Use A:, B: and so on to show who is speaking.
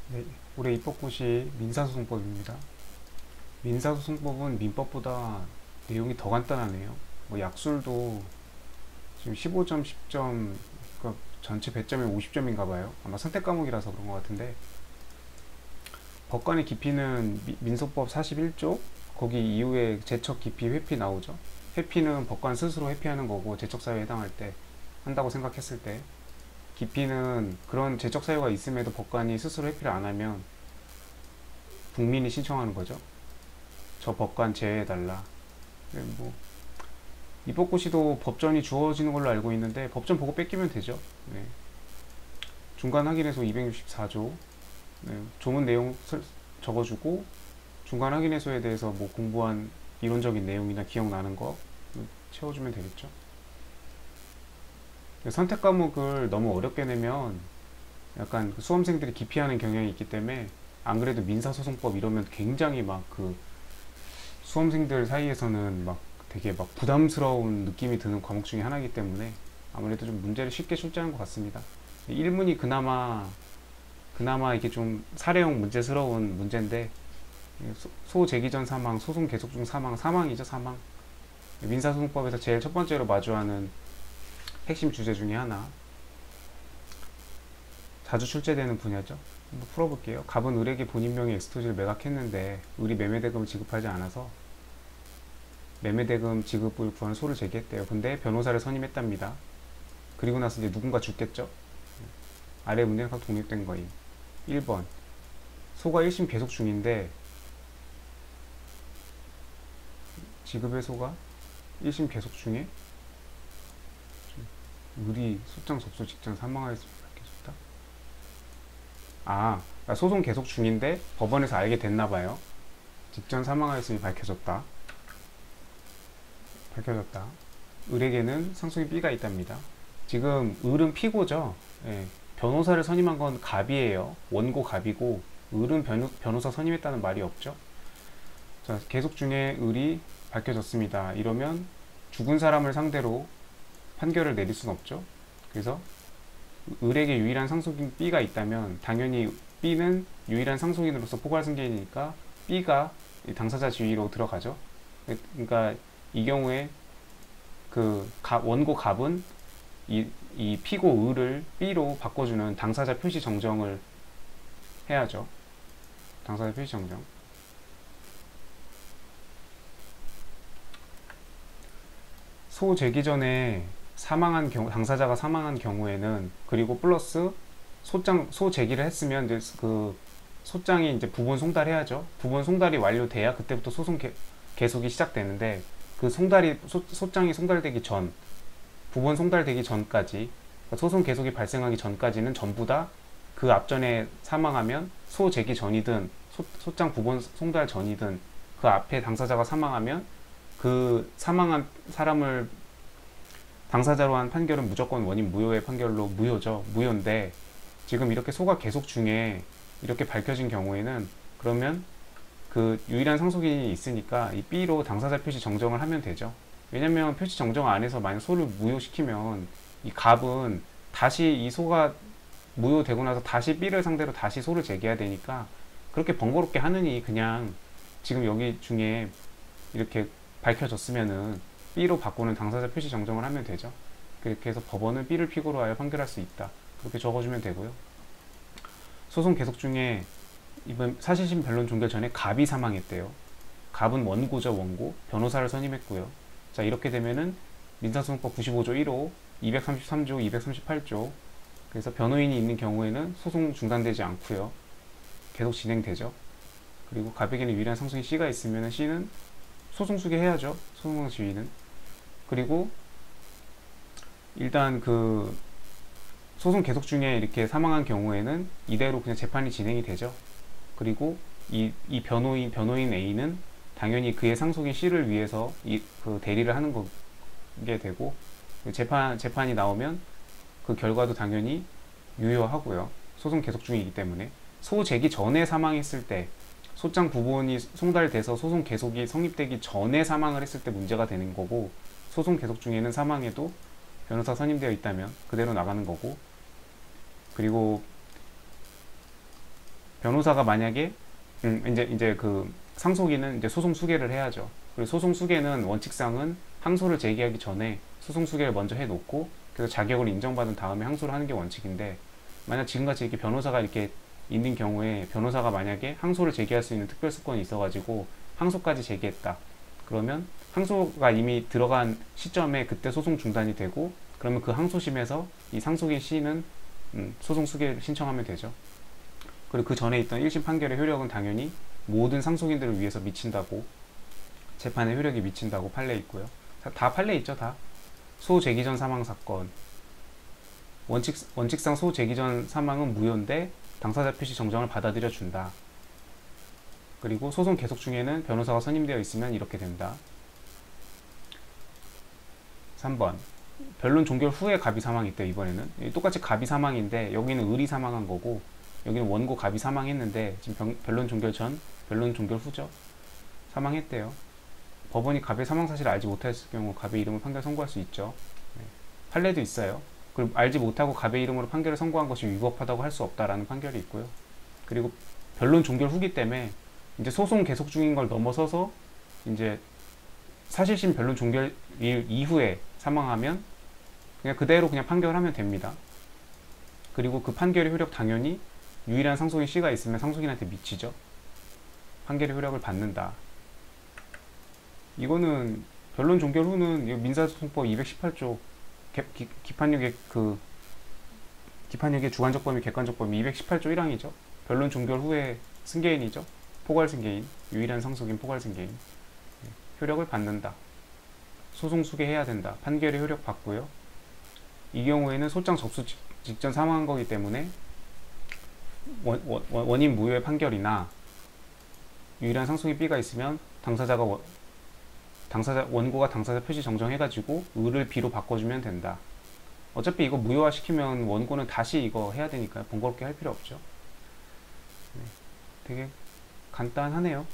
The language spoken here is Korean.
A: 네, 올해 입법고시 민사소송법입니다. 민사소송법은 민법보다 내용이 더 간단하네요. 뭐 약술도 지금 15점, 10점, 그러니까 전체 배점이 50점인가 봐요. 아마 선택 과목이라서 그런 것 같은데 법관의 깊이는 민소법 41조 거기 이후에 제척 깊이 회피 나오죠. 회피는 법관 스스로 회피하는 거고 제척 사유에 해당할 때 한다고 생각했을 때 깊이는 그런 제척 사유가 있음에도 법관이 스스로 회피를 안 하면 국민이 신청하는 거죠. 저 법관 제외해달라. 네, 뭐 입법고시도 법전이 주어지는 걸로 알고 있는데 법전 보고 뺏기면 되죠. 네. 중간 확인해서 264조 조문 내용 적어주고 중간 확인해소에 대해서 뭐 공부한 이론적인 내용이나 기억나는 거 채워주면 되겠죠. 선택 과목을 너무 어렵게 내면 약간 수험생들이 기피하는 경향이 있기 때문에 안 그래도 민사소송법 이러면 굉장히 막 그 수험생들 사이에서는 막 되게 막 부담스러운 느낌이 드는 과목 중에 하나이기 때문에 아무래도 좀 문제를 쉽게 출제하는 것 같습니다. 1문이 그나마 이게 좀 사례형 문제스러운 문제인데 소제기 전 사망, 소송 계속 중 사망, 사망이죠 사망. 민사소송법에서 제일 첫 번째로 마주하는 핵심 주제 중에 하나. 자주 출제되는 분야죠. 한번 풀어볼게요. 갑은 을에게 본인 명의 엑스토지를 매각했는데 을이 매매대금을 지급하지 않아서 매매대금 지급을 구하는 소를 제기했대요. 근데 변호사를 선임했답니다. 그리고 나서 이제 누군가 죽겠죠? 아래 문제는 각 독립된 거임. 1번 소가 1심 계속 중인데 지급의 소가 1심 계속 중에 을이 소장 접수 직전 사망하였습니다. 밝혀졌다. 그러니까 소송 계속 중인데 법원에서 알게 됐나봐요. 직전 사망하였음이 밝혀졌다. 을에게는 상속인 B가 있답니다. 지금 을은 피고죠. 예, 변호사를 선임한 건 갑이에요. 원고 갑이고 을은 변호사 선임했다는 말이 없죠. 자, 계속 중에 을이 밝혀졌습니다. 이러면 죽은 사람을 상대로 판결을 내릴 수는 없죠. 그래서 을에게 유일한 상속인 B가 있다면 당연히 B는 유일한 상속인으로서 포괄 승계이니까 B가 당사자 지위로 들어가죠. 그러니까 이 경우에 그 원고 갑은 이 피고 을을 B로 바꿔주는 당사자 표시 정정을 해야죠. 당사자 표시 정정. 소 제기 전에 당사자가 사망한 경우에는 그리고 플러스 소 제기를 했으면 이제 그 소장이 이제 부분 송달해야죠. 부분 송달이 완료돼야 그때부터 소송 계속이 시작되는데 그 소장이 송달되기 전 부분 송달되기 전까지 그러니까 소송 계속이 발생하기 전까지는 전부 다 그 앞전에 사망하면 소 제기 전이든 소장 부분 송달 전이든 그 앞에 당사자가 사망하면 그 사망한 사람을 당사자로 한 판결은 무조건 원인 무효의 판결로 무효죠. 무효인데 지금 이렇게 소가 계속 중에 이렇게 밝혀진 경우에는 그러면 그 유일한 상속인이 있으니까 이 B로 당사자 표시 정정을 하면 되죠. 왜냐면 표시 정정 안 해서 만약 소를 무효시키면 이 갑은 다시 이 소가 무효되고 나서 다시 B를 상대로 다시 소를 제기해야 되니까 그렇게 번거롭게 하느니 그냥 지금 여기 중에 이렇게 밝혀졌으면은 B로 바꾸는 당사자 표시 정정을 하면 되죠. 그렇게 해서 법원은 B를 피고로 하여 판결할 수 있다. 그렇게 적어주면 되고요. 소송 계속 중에 이번 사실심 변론 종결 전에 갑이 사망했대요. 갑은 원고죠, 원고. 변호사를 선임했고요. 자, 이렇게 되면은 민사소송법 95조 1호, 233조, 238조. 그래서 변호인이 있는 경우에는 소송 중단되지 않고요. 계속 진행되죠. 그리고 갑에게는 유일한 상속인 C가 있으면 C는 소송 수기해야죠. 소송 지위는. 그리고 일단 그 소송 계속 중에 이렇게 사망한 경우에는 이대로 그냥 재판이 진행이 되죠. 그리고 이 변호인 A는 당연히 그의 상속인 C를 위해서 그 대리를 하는 게 되고 재판이 나오면 그 결과도 당연히 유효하고요. 소송 계속 중이기 때문에 소 제기 전에 사망했을 때 소장 부분이 송달돼서 소송 계속이 성립되기 전에 사망을 했을 때 문제가 되는 거고 소송 계속 중에는 사망해도 변호사 선임되어 있다면 그대로 나가는 거고 그리고 변호사가 만약에 이제 그 상속인은 이제 소송 수계를 해야죠. 그리고 소송 수계는 원칙상은 항소를 제기하기 전에 소송 수계를 먼저 해놓고 그래서 자격을 인정받은 다음에 항소를 하는 게 원칙인데, 만약 지금같이 이렇게 변호사가 이렇게 있는 경우에 변호사가 만약에 항소를 제기할 수 있는 특별수권이 있어가지고 항소까지 제기했다. 그러면 항소가 이미 들어간 시점에 그때 소송 중단이 되고, 그러면 그 항소심에서 이 상속인 C는 소송 수계를 신청하면 되죠. 그리고 그 전에 있던 1심 판결의 효력은 당연히 모든 상속인들을 위해서 미친다고, 재판의 효력이 미친다고 판례 있고요. 다 판례 있죠. 다 소제기 전 사망 사건, 원칙상 소제기 전 사망은 무효인데 당사자 표시 정정을 받아들여 준다. 그리고 소송 계속 중에는 변호사가 선임되어 있으면 이렇게 된다. 3번 변론 종결 후에 갑이 사망이 있대요. 이번에는 똑같이 갑이 사망인데 여기는 을이 사망한 거고, 여기는 원고 갑이 사망했는데 지금 변론 종결 전, 변론 종결 후죠. 사망했대요. 법원이 갑의 사망 사실을 알지 못했을 경우 갑의 이름으로 판결 선고할 수 있죠. 네. 판례도 있어요. 그리고 알지 못하고 갑의 이름으로 판결을 선고한 것이 위법하다고 할 수 없다라는 판결이 있고요. 그리고 변론 종결 후기 때문에 이제 소송 계속 중인 걸 넘어서서 이제 사실심 변론 종결일 이후에 사망하면 그냥 그대로 그냥 판결하면 됩니다. 그리고 그 판결의 효력 당연히 유일한 상속인 C가 있으면 상속인한테 미치죠. 판결의 효력을 받는다. 이거는 변론 종결 후는 민사소송법 218조 기판력의 주관적 범위, 객관적 범위 218조 1항이죠. 변론 종결 후에 승계인이죠. 포괄 승계인, 유일한 상속인 포괄 승계인. 효력을 받는다. 소송 수계해야 된다. 판결의 효력 받고요. 이 경우에는 소장 접수 직전 사망한 거기 때문에 원인 무효의 판결이나 유일한 상속인 B가 있으면 원고가 당사자 표시 정정해가지고 을을 B로 바꿔주면 된다. 어차피 이거 무효화 시키면 원고는 다시 이거 해야 되니까요. 번거롭게 할 필요 없죠. 네, 되게 간단하네요.